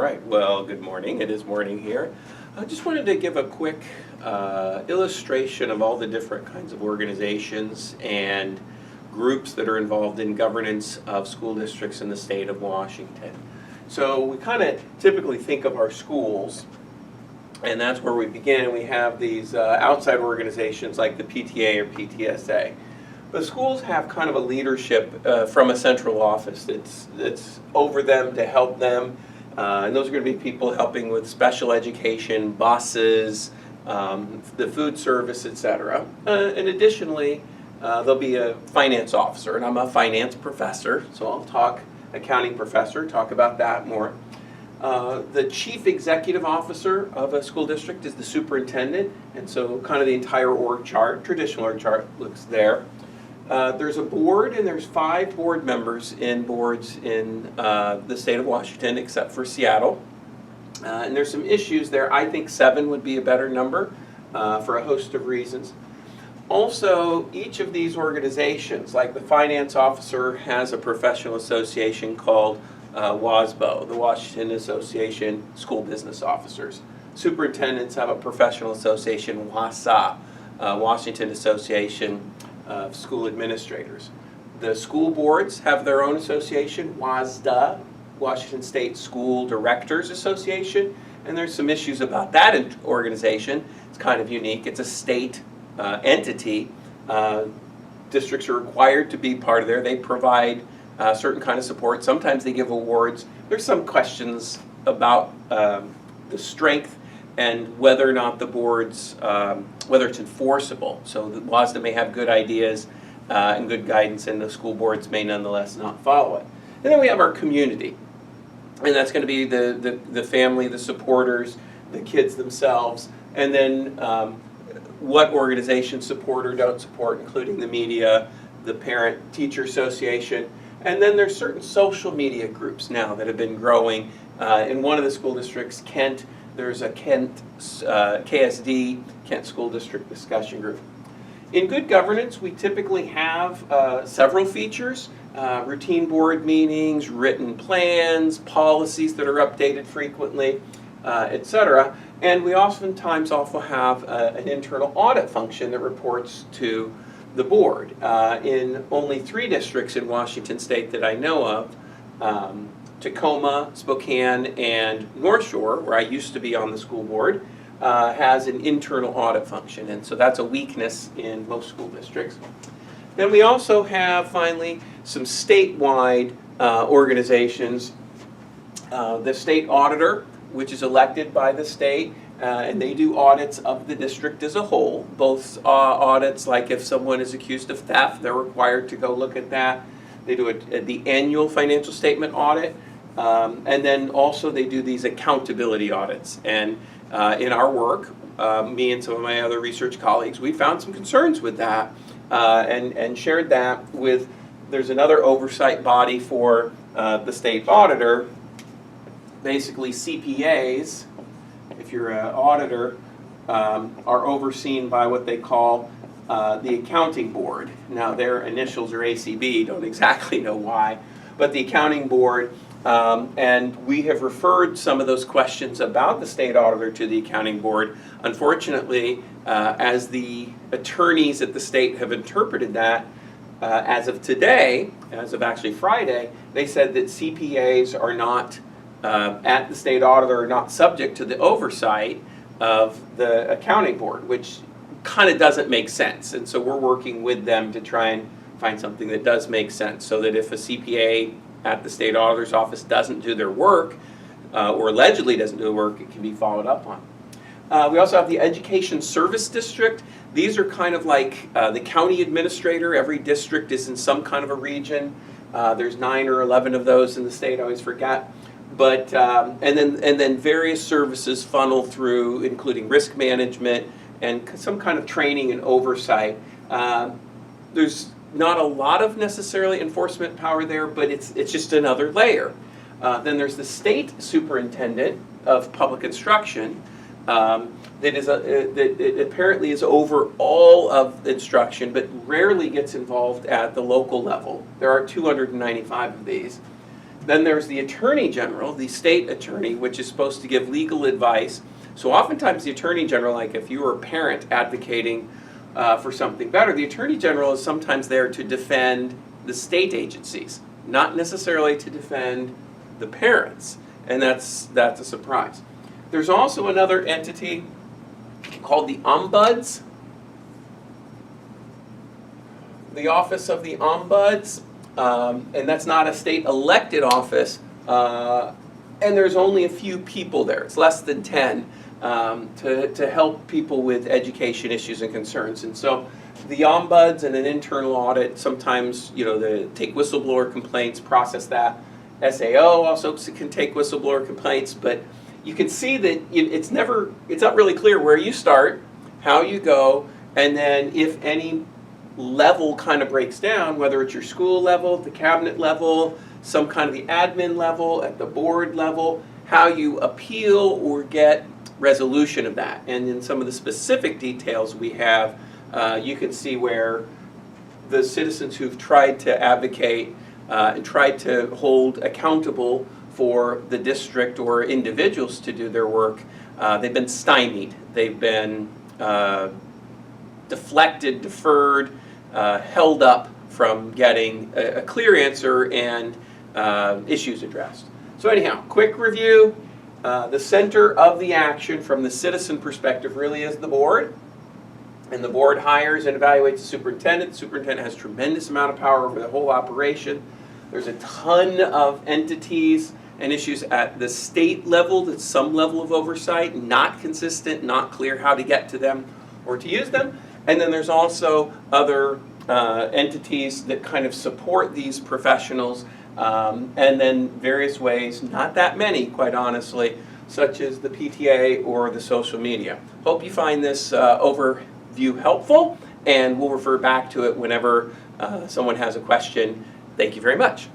right, well, good morning. It is morning here. I just wanted to give a quick illustration of all the different kinds of organizations and groups that are involved in governance of school districts in the state of Washington. So we kind of typically think of our schools, and that's where we begin. We have these outside organizations like the PTA or PTSA. But schools have kind of a leadership from a central office that's over them to help them. And those are going to be people helping with special education, buses, the food service, etc. And additionally, there'll be a finance officer, and I'm a finance professor, so I'll talk accounting professor, talk about that more. The chief executive officer of a school district is the superintendent, and so kind of the entire org chart, traditional org chart looks there. There's a board, and there's 5 board members in boards in the state of Washington, except for Seattle. And there's some issues there. I think 7 would be a better number for a host of reasons. Also, each of these organizations, like the finance officer, has a professional association called WASBO, the Washington Association School Business Officers. Superintendents have a professional association, WASA, Washington Association of School Administrators. The school boards have their own association, WASDA, Washington State School Directors Association, and there's some issues about that organization. It's kind of unique. It's a state entity. Districts are required to be part of there. They provide certain kind of support. Sometimes they give awards. There's some questions about the strength and whether or not the boards, whether it's enforceable. So the WASDA may have good ideas and good guidance, and the school boards may nonetheless not follow it. And then we have our community, and that's going to be the family, the supporters, the kids themselves, and then what organizations support or don't support, including the media, the parent-teacher association. And then there's certain social media groups now that have been growing. In one of the school districts, Kent, there's a Kent KSD, Kent School District Discussion Group. In good governance, we typically have several features, routine board meetings, written plans, policies that are updated frequently, etc. And we oftentimes also have an internal audit function that reports to the board. In only 3 districts in Washington State that I know of, Tacoma, Spokane, and North Shore, where I used to be on the school board, has an internal audit function, and so that's a weakness in most school districts. Then we also have, finally, some statewide organizations. The state auditor, which is elected by the state, and they do audits of the district as a whole. Both audits, like if someone is accused of theft, they're required to go look at that. They do the annual financial statement audit, and then also they do these accountability audits. And in our work, me and some of my other research colleagues, we found some concerns with that and shared that with, there's another oversight body for the state auditor. Basically, CPAs, if you're an auditor, are overseen by what they call the accounting board. Now, their initials are ACB, don't exactly know why, but the accounting board, and we have referred some of those questions about the state auditor to the accounting board. Unfortunately, as the attorneys at the state have interpreted that, as of today, as of actually Friday, they said that CPAs are not, at the state auditor, are not subject to the oversight of the accounting board, which kind of doesn't make sense. And so we're working with them to try and find something that does make sense, so that if a CPA at the state auditor's office doesn't do their work, or allegedly doesn't do the work, it can be followed up on. We also have the Education Service District. These are kind of like the county administrator. Every district is in some kind of a region. There's 9 or 11 of those in the state, I always forget. But, and then various services funnel through, including risk management and some kind of training and oversight. There's not a lot of necessarily enforcement power there, but it's just another layer. Then there's the state superintendent of public instruction that apparently is over all of instruction, but rarely gets involved at the local level. There are 295 of these. Then there's the Attorney General, the state attorney, which is supposed to give legal advice. So oftentimes the Attorney General, like if you were a parent advocating for something better, the Attorney General is sometimes there to defend the state agencies, not necessarily to defend the parents, and that's a surprise. There's also another entity called the Ombuds, the Office of the Ombuds, and that's not a state elected office, and there's only a few people there. It's less than 10 to help people with education issues and concerns. And so the Ombuds and an internal audit, sometimes, they take whistleblower complaints, process that. SAO also can take whistleblower complaints, but you can see that it's not really clear where you start, how you go, and then if any level kind of breaks down, whether it's your school level, the cabinet level, some kind of the admin level, at the board level, how you appeal or get resolution of that. And in some of the specific details we have, you can see where the citizens who've tried to advocate and tried to hold accountable for the district or individuals to do their work, they've been stymied, they've been deflected, deferred, held up from getting a clear answer and issues addressed. So anyhow, quick review. The center of the action from the citizen perspective really is the board. And the board hires and evaluates the superintendent. The superintendent has a tremendous amount of power over the whole operation. There's a ton of entities and issues at the state level, that's some level of oversight, not consistent, not clear how to get to them or to use them. And then there's also other entities that kind of support these professionals, and then various ways, not that many, quite honestly, such as the PTA or the social media. Hope you find this overview helpful, and we'll refer back to it whenever someone has a question. Thank you very much.